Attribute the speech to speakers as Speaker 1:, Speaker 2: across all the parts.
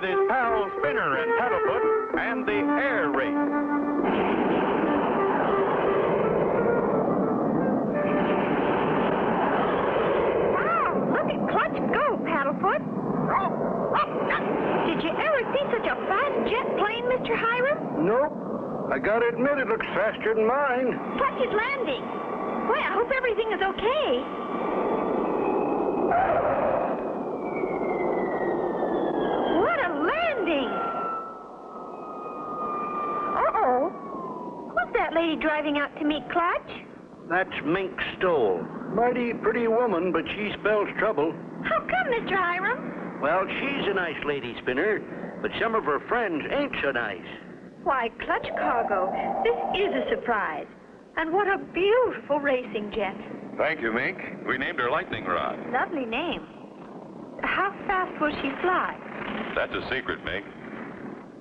Speaker 1: with his pals Spinner and Paddlefoot and the air race.
Speaker 2: Wow, look at Clutch go, Paddlefoot. Did you ever see such a fast jet plane, Mr. Hiram?
Speaker 3: Nope. I gotta admit it looks faster than mine.
Speaker 2: Clutch is landing. Boy, I hope everything is okay. What a landing! Uh-oh. Who's that lady driving out to meet Clutch?
Speaker 3: That's Mink Stoll. Mighty pretty woman, but she spells trouble.
Speaker 2: How come, Mr. Hiram?
Speaker 3: Well, she's a nice lady, Spinner, but some of her friends ain't so nice.
Speaker 2: Why, Clutch Cargo, this is a surprise. And what a beautiful racing jet.
Speaker 4: Thank you, Mink. We named her Lightning Rod.
Speaker 2: Lovely name. How fast will she fly?
Speaker 4: That's a secret, Mink.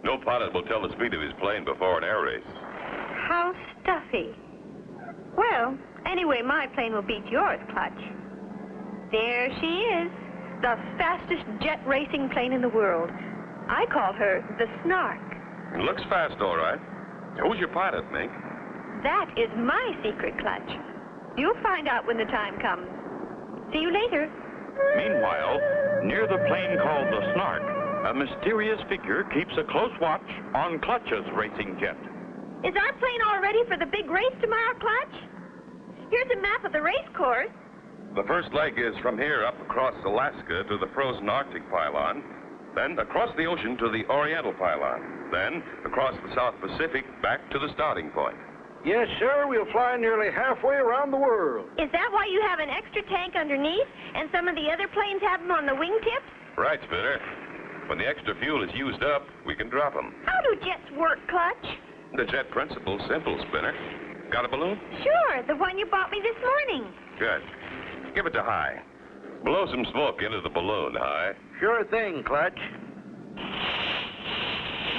Speaker 4: No pilot will tell the speed of his plane before an air race.
Speaker 2: How stuffy. Well, anyway, my plane will beat yours, Clutch. There she is, the fastest jet racing plane in the world. I call her the Snark.
Speaker 4: It looks fast, all right. Who's your pilot, Mink?
Speaker 2: That is my secret, Clutch. You'll find out when the time comes. See you later.
Speaker 1: Meanwhile, near the plane called the Snark, a mysterious figure keeps a close watch on Clutch's racing jet.
Speaker 2: Is our plane all ready for the big race tomorrow, Clutch? Here's a map of the race course.
Speaker 4: The first leg is from here up across Alaska to the frozen Arctic pylon, then across the ocean to the Oriental pylon, then across the South Pacific back to the starting point.
Speaker 3: Yes, sir, we'll fly nearly halfway around the world.
Speaker 2: Is that why you have an extra tank underneath and some of the other planes have them on the wingtips?
Speaker 4: Right, Spinner. When the extra fuel is used up, we can drop them.
Speaker 2: How do jets work, Clutch?
Speaker 4: The jet principle's simple, Spinner. Got a balloon?
Speaker 2: Sure, the one you bought me this morning.
Speaker 4: Good. Give it to High. Blow some smoke into the balloon, High.
Speaker 3: Sure thing, Clutch.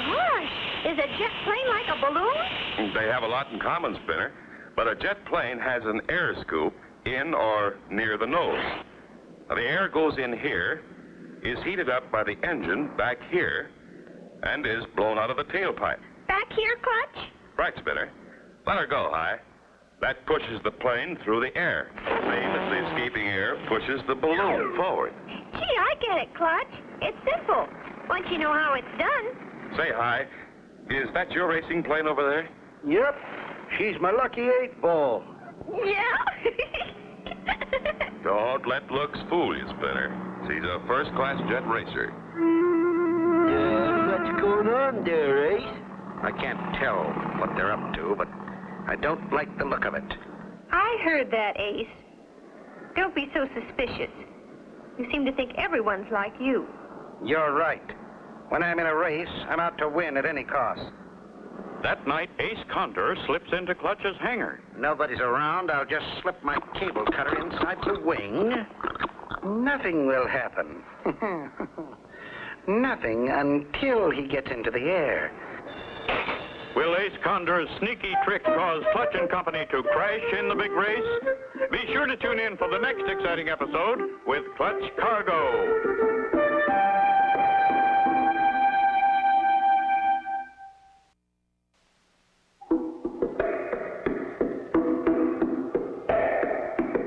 Speaker 2: Gosh, is a jet plane like a balloon?
Speaker 4: They have a lot in common, Spinner, but a jet plane has an air scoop in or near the nose. Now, the air goes in here, is heated up by the engine back here, and is blown out of the tailpipe.
Speaker 2: Back here, Clutch?
Speaker 4: Right, Spinner. Let her go, High. That pushes the plane through the air, same as the escaping air pushes the balloon forward.
Speaker 2: Gee, I get it, Clutch. It's simple, once you know how it's done.
Speaker 4: Say, High, is that your racing plane over there?
Speaker 3: Yep, she's my lucky 8-ball.
Speaker 2: Yeah?
Speaker 4: Don't let looks fool you, Spinner. She's a first-class jet racer.
Speaker 3: What's going on there, Ace?
Speaker 5: I can't tell what they're up to, but I don't like the look of it.
Speaker 2: I heard that, Ace. Don't be so suspicious. You seem to think everyone's like you.
Speaker 5: You're right. When I'm in a race, I'm out to win at any cost.
Speaker 1: That night, Ace Condor slips into Clutch's hangar.
Speaker 5: Nobody's around. I'll just slip my cable cutter inside the wing. Nothing will happen. Nothing until he gets into the air.
Speaker 1: Will Ace Condor's sneaky trick cause Clutch and Company to crash in the big race? Be sure to tune in for the next exciting episode with Clutch Cargo.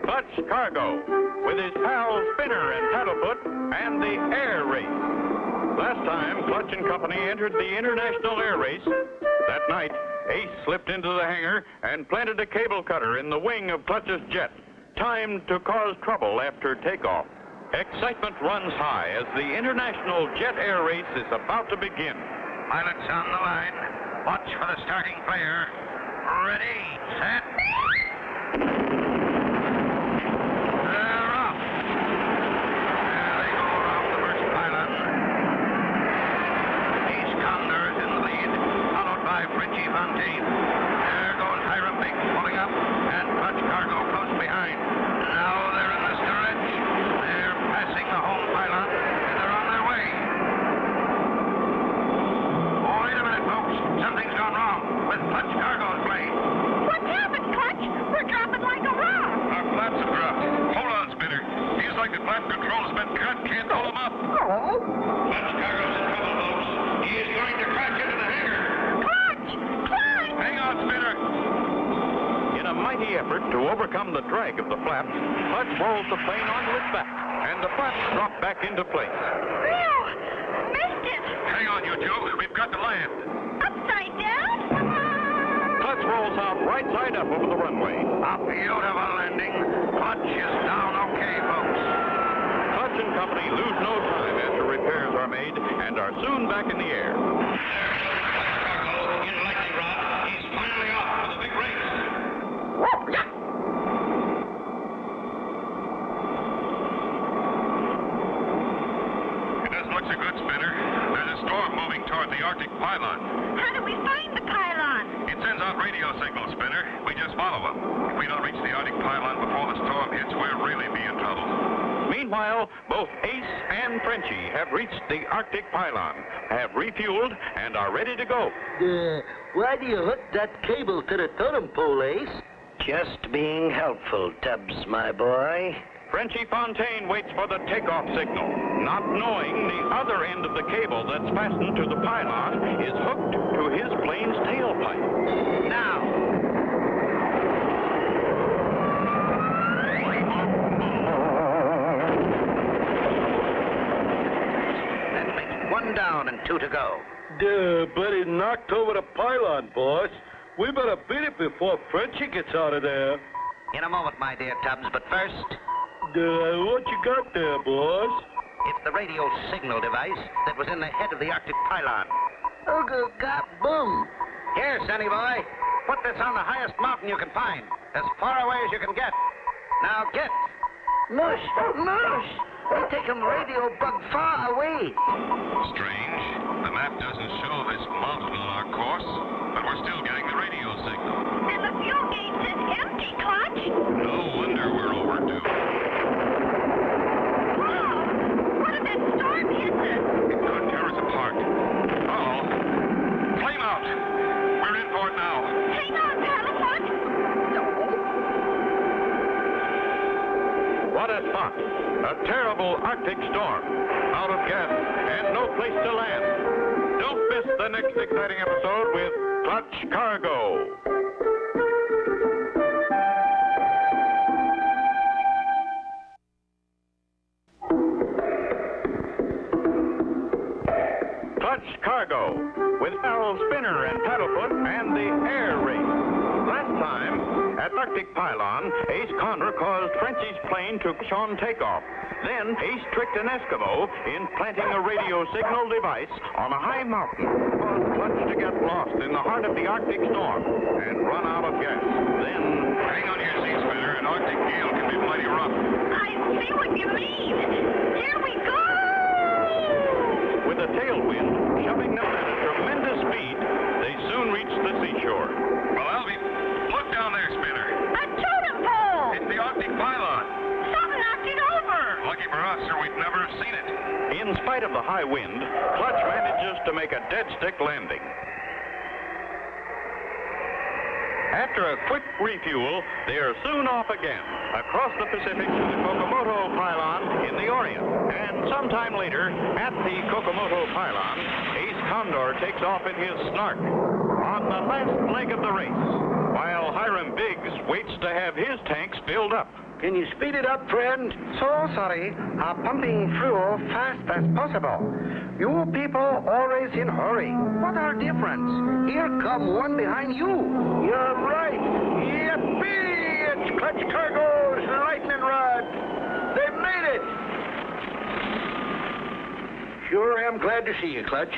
Speaker 1: Clutch Cargo, with his pals Spinner and Paddlefoot, and the air race. Last time, Clutch and Company entered the International Air Race. That night, Ace slipped into the hangar and planted a cable cutter in the wing of Clutch's jet, timed to cause trouble after takeoff. Excitement runs high as the International Jet Air Race is about to begin.
Speaker 5: Pilots on the line. Watch for the starting flare. Ready, set. They're off. There they go around the first pylon. Ace Condor is in the lead, followed by Frenchie Fontaine. There goes Hiram Biggs pulling up, and Clutch Cargo close behind. Now they're in the stretch. They're passing the home pylon, and they're on their way. Oh, wait a minute, folks. Something's gone wrong with Clutch Cargo's plane.
Speaker 2: What's happened, Clutch?
Speaker 1: To overcome the drag of the flaps, Clutch rolls the plane onto its back, and the flaps drop back into place.
Speaker 2: Phew! Missed it!
Speaker 5: Hang on, you two. We've got to land.
Speaker 2: Upside down?
Speaker 1: Clutch rolls out right side up over the runway.
Speaker 5: A beautiful landing. Clutch is down okay, folks.
Speaker 1: Clutch and company lose no time after repairs are made and are soon back in the air.
Speaker 5: Cargo in lightning rod. He's finally off for the big race. It doesn't look so good, Spinner. There's a storm moving toward the Arctic pylon.
Speaker 2: How do we find the pylon?
Speaker 5: It sends out radio signals, Spinner. We just follow them. If we don't reach the Arctic pylon before the storm hits, we'll really be in trouble.
Speaker 1: Meanwhile, both Ace and Frenchie have reached the Arctic pylon, have refueled, and are ready to go.
Speaker 3: Why do you hook that cable to the totem pole, Ace? Just being helpful, Tubbs, my boy.
Speaker 1: Frenchie Fontaine waits for the takeoff signal, not knowing the other end of the cable that's fastened to the pylon is hooked to his plane's tailpipe.
Speaker 3: Now.
Speaker 5: That makes one down and two to go.
Speaker 3: But it knocked over the pylon, boss. We better beat it before Frenchie gets out of there.
Speaker 5: In a moment, my dear Tubbs, but first,
Speaker 3: What you got there, boss?
Speaker 5: it's the radio signal device that was in the head of the Arctic pylon.
Speaker 3: Oh, God, boom.
Speaker 5: Here, Sonny boy, put this on the highest mountain you can find, as far away as you can get. Now get.
Speaker 3: Mush. We take him radio bug far away.
Speaker 4: Strange. The map doesn't show this mountain on our course, but we're still getting the radio signal.
Speaker 2: And the fuel gauge says empty, Clutch.
Speaker 4: No wonder we're overdue.
Speaker 2: Whoa! What if that storm hits us?
Speaker 4: It could tear us apart. Uh-oh. Flame out. We're in for it now.
Speaker 2: Hang on, Paddlefoot.
Speaker 1: What a spot! A terrible Arctic storm. Out of gas and no place to land. Don't miss the next exciting episode with Clutch Cargo. Clutch Cargo with Harold Spinner and Paddlefoot and the air race. Last time, at Arctic Pylon, Ace Condor caused Frenchie's plane to crash on takeoff. Then Ace tricked an Eskimo in planting a radio signal device on a high mountain, caused Clutch to get lost in the heart of the Arctic storm and run out of gas. Then,
Speaker 4: Hang on here, Sea Spinner. An Arctic gale can be mighty rough.
Speaker 2: I see what you mean. Here we go!
Speaker 1: with a tailwind shoving them at a tremendous speed, they soon reached the seashore.
Speaker 4: Well, Albie, look down there, Spinner.
Speaker 2: A totem pole!
Speaker 4: It's the Arctic pylon.
Speaker 2: Something knocked it over!
Speaker 4: Lucky for us, or we'd never have seen it.
Speaker 1: In spite of the high wind, Clutch manages to make a dead stick landing. After a quick refuel, they are soon off again, across the Pacific to the Kokomoto pylon in the Orient. And sometime later, at the Kokomoto pylon, Ace Condor takes off in his Snark on the last leg of the race, while Hiram Biggs waits to have his tanks filled up.
Speaker 3: Can you speed it up, friend?
Speaker 6: So sorry. Pumping fuel fast as possible. You people always in hurry. What are difference? Here come one behind you.
Speaker 3: You're right. Yippee! It's Clutch Cargo's lightning rod. They made it. Sure am glad to see you, Clutch.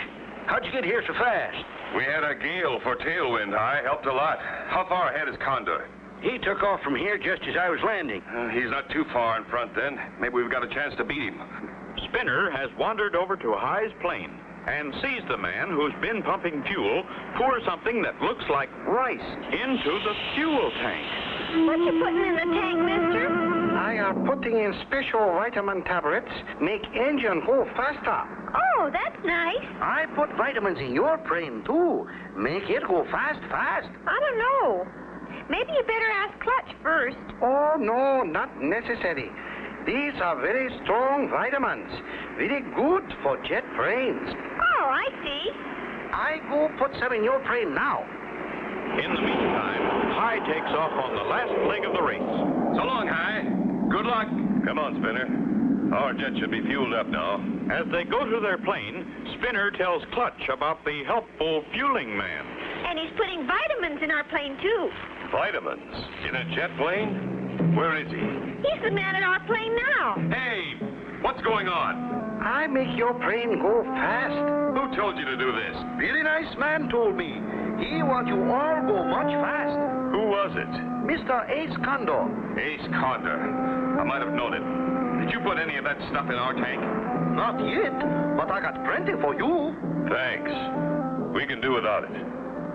Speaker 3: How'd you get here so fast?
Speaker 4: We had a gale for tailwind high. Helped a lot. How far ahead is Condor?
Speaker 3: He took off from here just as I was landing.
Speaker 4: He's not too far in front then. Maybe we've got a chance to beat him.
Speaker 1: Spinner has wandered over to High's plane and sees the man who's been pumping fuel pour something that looks like rice into the fuel tank.
Speaker 2: What you putting in the tank, mister?
Speaker 6: I am putting in special vitamin tablets. Make engine go faster.
Speaker 2: Oh, that's nice.
Speaker 6: I put vitamins in your plane, too. Make it go fast.
Speaker 2: I don't know. Maybe you better ask Clutch first.
Speaker 6: Oh, no, not necessary. These are very strong vitamins. Very good for jet planes.
Speaker 2: Oh, I see.
Speaker 6: I go put some in your plane now.
Speaker 1: In the meantime, High takes off on the last leg of the race.
Speaker 4: So long, High. Good luck. Come on, Spinner. Our jet should be fueled up now.
Speaker 1: As they go to their plane, Spinner tells Clutch about the helpful fueling man.
Speaker 2: And he's putting vitamins in our plane, too.
Speaker 4: Vitamins? In a jet plane? Where is he?
Speaker 2: He's the man in our plane now.
Speaker 4: Hey, what's going on?
Speaker 6: I make your plane go fast.
Speaker 4: Who told you to do this?
Speaker 6: Really nice man told me. He want you all go much fast.
Speaker 4: Who was it?
Speaker 6: Mr. Ace Condor.
Speaker 4: Ace Condor. I might have known it. Did you put any of that stuff in our tank?
Speaker 6: Not yet, but I got plenty for you.
Speaker 4: Thanks. We can do without it.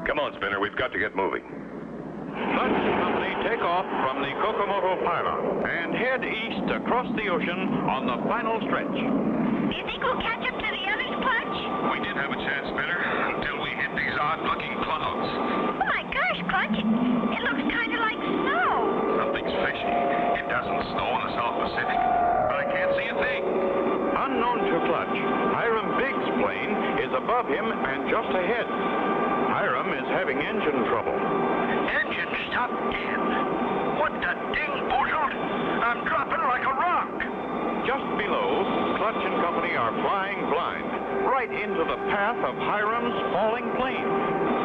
Speaker 4: Come on, Spinner. We've got to get moving.
Speaker 1: Clutch and company take off from the Kokomoto pylon and head east across the ocean on the final stretch.
Speaker 2: Do you think we'll catch up to the others, Clutch?
Speaker 5: We did have a chance, Spinner, until we hit these odd-looking clouds.
Speaker 2: Oh, my gosh, Clutch. It looks kind of like snow.
Speaker 5: Something's fishy. It doesn't snow in the South Pacific, but I can't see a thing.
Speaker 1: Unknown to Clutch, Hiram Biggs' plane is above him and just ahead. Hiram is having engine trouble.
Speaker 3: Engine stop dead. What the ding boozled? I'm dropping like a rock.
Speaker 1: Just below, Clutch and company are flying blind, right into the path of Hiram's falling plane.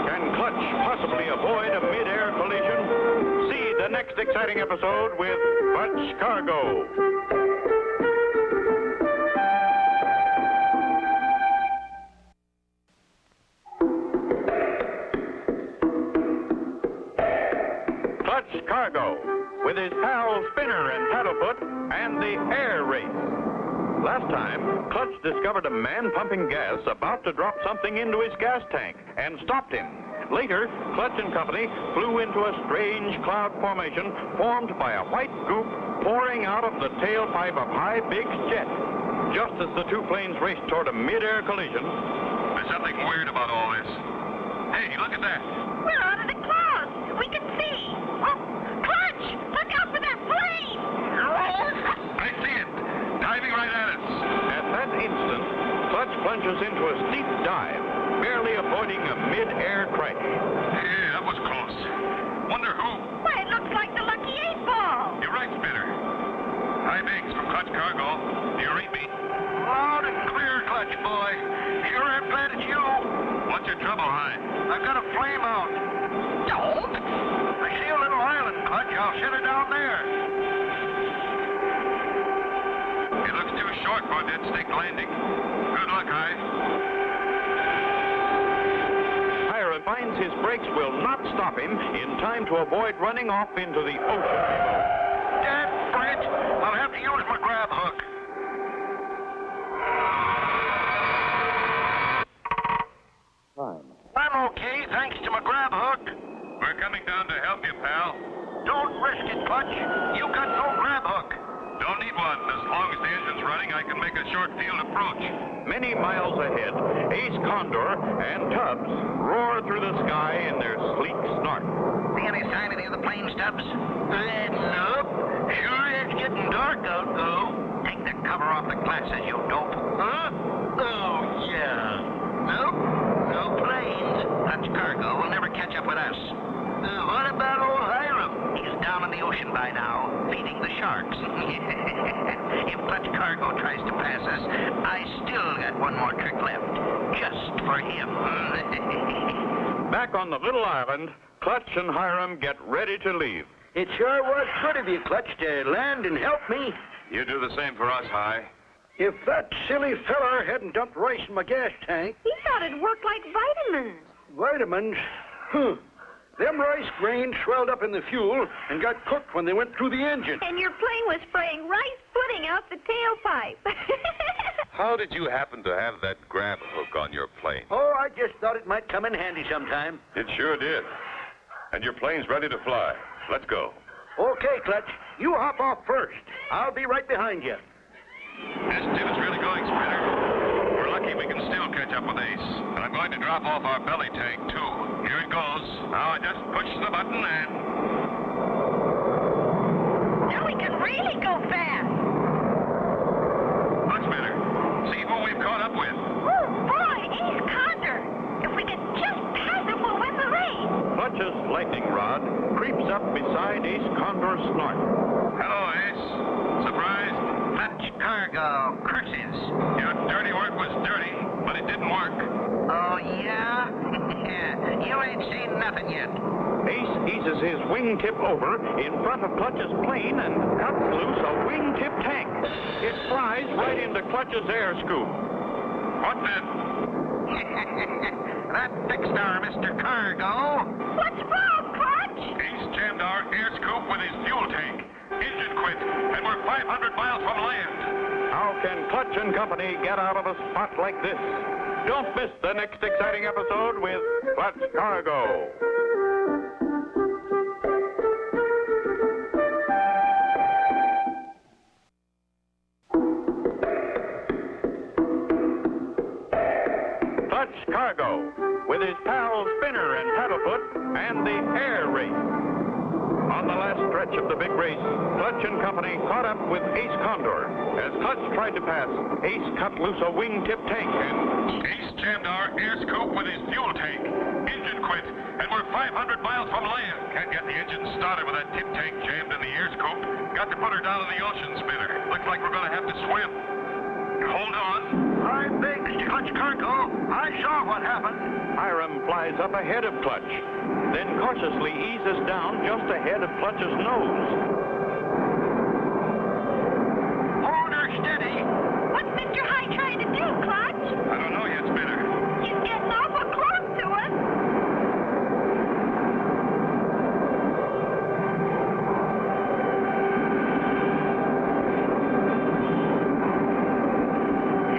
Speaker 1: Can Clutch possibly avoid a mid-air collision? See the next exciting episode with Clutch Cargo. Clutch Cargo, with his pals Spinner and Paddlefoot, and the air race. Last time, Clutch discovered a man pumping gas about to drop something into his gas tank and stopped him. Later, Clutch and company flew into a strange cloud formation formed by a white goop pouring out of the tailpipe of High Biggs' jet. Just as the two planes raced toward a mid-air collision,
Speaker 5: There's something weird about all this. Hey, look at that.
Speaker 2: We're out of the clouds. We can see. Oh, Clutch, look out for that plane.
Speaker 5: I see it. Diving right at us.
Speaker 1: at that instant, Clutch plunges into a steep dive, barely avoiding a mid-air crash.
Speaker 5: Yeah, that was close. Wonder who?
Speaker 2: Why, it looks like the Lucky 8-Ball.
Speaker 5: You're right, Spinner. Hi, Biggs from Clutch Cargo. Do you read me?
Speaker 3: Loud and clear, Clutch boy. Sure am glad it's you.
Speaker 5: What's your trouble, Hi?
Speaker 3: I've got a flame out. Don't. I see a little island, Clutch. I'll set her down there.
Speaker 5: It looks too short for a dead stick landing. Good luck, Hi.
Speaker 1: Hiram finds his brakes will not stop him in time to avoid running off into the ocean below.
Speaker 3: Dad, Brett, I'll have to use my grab hook. I'm okay, thanks to my grab hook.
Speaker 5: We're coming down to help you, pal.
Speaker 3: Don't risk it, Clutch. You got no grab hook.
Speaker 5: Don't need one. As long as the engine's running, I can make a short field approach.
Speaker 1: Many miles ahead, Ace Condor and Tubbs roar through the sky in their sleek snark.
Speaker 3: See any sign of any of the plane stubs? Nope. Sure is getting dark out, though. Take the cover off the glasses, you dope. Huh? Oh, yeah. Nope. No planes. Clutch Cargo will never catch up with us. What about old Hiram? He's down in the ocean by now, feeding the sharks. If Clutch Cargo tries to pass us, I still got one more trick left. Just for him.
Speaker 1: Back on the little island, Clutch and Hiram get ready to leave.
Speaker 6: It sure was good of you, Clutch, to land and help me.
Speaker 5: You do the same for us, Hi.
Speaker 6: If that silly feller hadn't dumped rice in my gas tank,
Speaker 2: He thought it worked like vitamins.
Speaker 6: vitamins, them rice grains swelled up in the fuel and got cooked when they went through the engine.
Speaker 2: And your plane was spraying rice pudding out the tailpipe.
Speaker 4: How did you happen to have that grab hook on your plane?
Speaker 6: Oh, I just thought it might come in handy sometime.
Speaker 4: It sure did. And your plane's ready to fly. Let's go.
Speaker 6: Okay, Clutch, you hop off first. I'll be right behind you.
Speaker 5: This tub's really going, Spinner. We're lucky we can still catch up with Ace. And I'm going to drop off our belly tank, too. Here it goes. Now I just push the button and...
Speaker 2: Now we can really go fast.
Speaker 5: Look, Spinner. See who we've caught up with.
Speaker 2: Oh, boy, Ace Condor. If we could just pass him, we'll win the race.
Speaker 1: Clutch's
Speaker 3: done yet.
Speaker 1: Ace eases his wingtip over in front of Clutch's plane and cuts loose a wingtip tank. It flies right into Clutch's air scoop.
Speaker 5: What then?
Speaker 3: That fixed our Mr. Cargo.
Speaker 2: What's wrong, Clutch?
Speaker 5: Ace jammed our air scoop with his fuel tank. Engine quit, and we're 500 miles from land.
Speaker 1: How can Clutch and Company get out of a spot like this? Don't miss the next exciting episode with Clutch Cargo. Clutch Cargo, with his pals Spinner and Paddlefoot, and the air race. On the last stretch of the big race, Clutch and Company caught up with Ace Condor. As Clutch tried to pass, Ace cut loose a wingtip tank and...
Speaker 5: Ace jammed our air scoop with his fuel tank. Engine quit, and we're 500 miles from land. Can't get the engine started with that tip tank jammed in the air scoop. Got to put her down in the ocean, Spinner. Looks like we're going to have to swim. Hold on.
Speaker 3: Hiram Biggs, Clutch Cargo. I saw what happened.
Speaker 1: Hiram flies up ahead of Clutch, then cautiously eases down just ahead of Clutch's nose.
Speaker 3: Hold her steady.
Speaker 2: What's Mr. High trying to do, Clutch?
Speaker 5: I don't know yet, Spinner.
Speaker 2: He's getting awful close to us.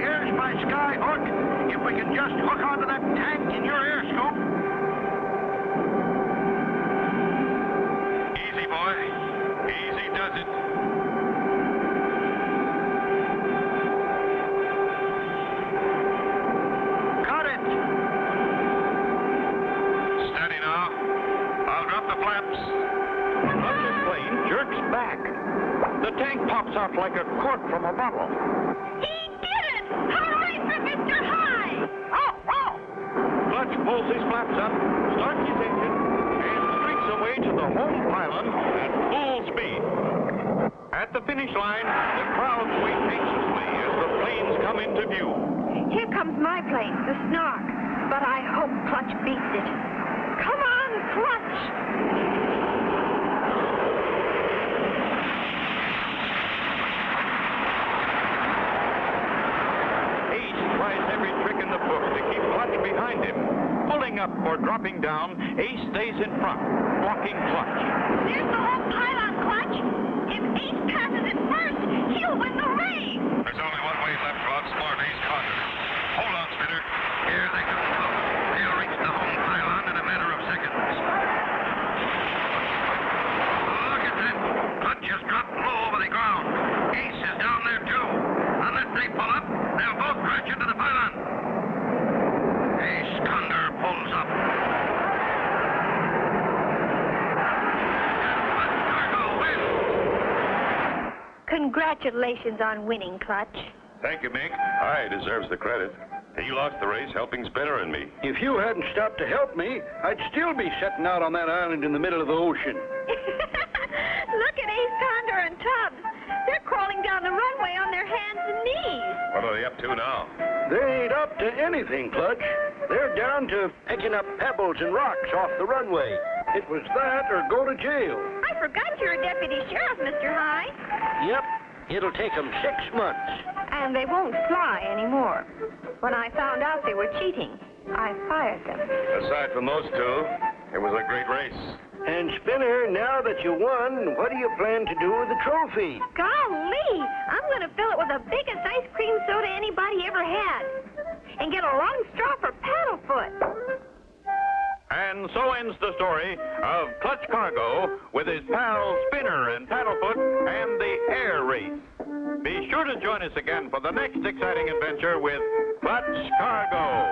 Speaker 3: Here's my sky hook. If we can just hook onto that tank in your air scoop.
Speaker 5: Easy, boy. Easy does it.
Speaker 3: Got it.
Speaker 5: Steady now. I'll drop the flaps.
Speaker 1: Clutch's plane jerks back. The tank pops out like a cork from a bottle.
Speaker 2: He did it! Hooray for Mr. High! Oh, oh!
Speaker 1: Clutch pulls his flaps up, starts his engine, and streaks away to the home pylon at full speed. At the finish line, the crowds wait anxiously as the planes come into view.
Speaker 2: Here comes my plane, the Snark. But I hope Clutch beats it. Come on, Clutch!
Speaker 1: Ace tries every trick in the book to keep Clutch behind him. Pulling up or dropping down, Ace stays in front, blocking Clutch.
Speaker 2: There's the whole pylon, Clutch. If Ace passes it first, he'll win the race.
Speaker 5: There's only one way left to outsmart Ace Condor. Hold on, Spinner. Here they come. They'll reach the home pylon in a matter of seconds. Look at that. Clutch has dropped low over the ground. Ace is down there, too. Unless they pull up, they'll both crash into the pylon. Ace Condor pulls up. And Clutch Cargo wins.
Speaker 2: Congratulations on winning, Clutch.
Speaker 4: Thank you, Mink. High deserves the credit. He lost the race helping Spinner and me.
Speaker 6: If you hadn't stopped to help me, I'd still be sitting out on that island in the middle of the ocean.
Speaker 2: Look at Ace Condor and Tubbs. They're crawling down the runway on their hands and knees.
Speaker 4: What are they up to now?
Speaker 6: They ain't up to anything, Clutch. They're down to picking up pebbles and rocks off the runway. It was that or go to jail.
Speaker 2: I forgot you're a deputy sheriff, Mr. High.
Speaker 6: Yep, it'll take them 6 months.
Speaker 2: And they won't fly anymore. When I found out they were cheating, I fired them.
Speaker 4: Aside from those two, it was a great race.
Speaker 6: And Spinner, now that you won, what do you plan to do with the trophy?
Speaker 2: Golly, I'm going to fill it with the biggest ice cream soda anybody ever had. And get a long straw for Paddlefoot.
Speaker 1: And so ends the story of Clutch Cargo with his pals Spinner and Paddlefoot and the air race. Be sure to join us again for the next exciting adventure with Clutch Cargo.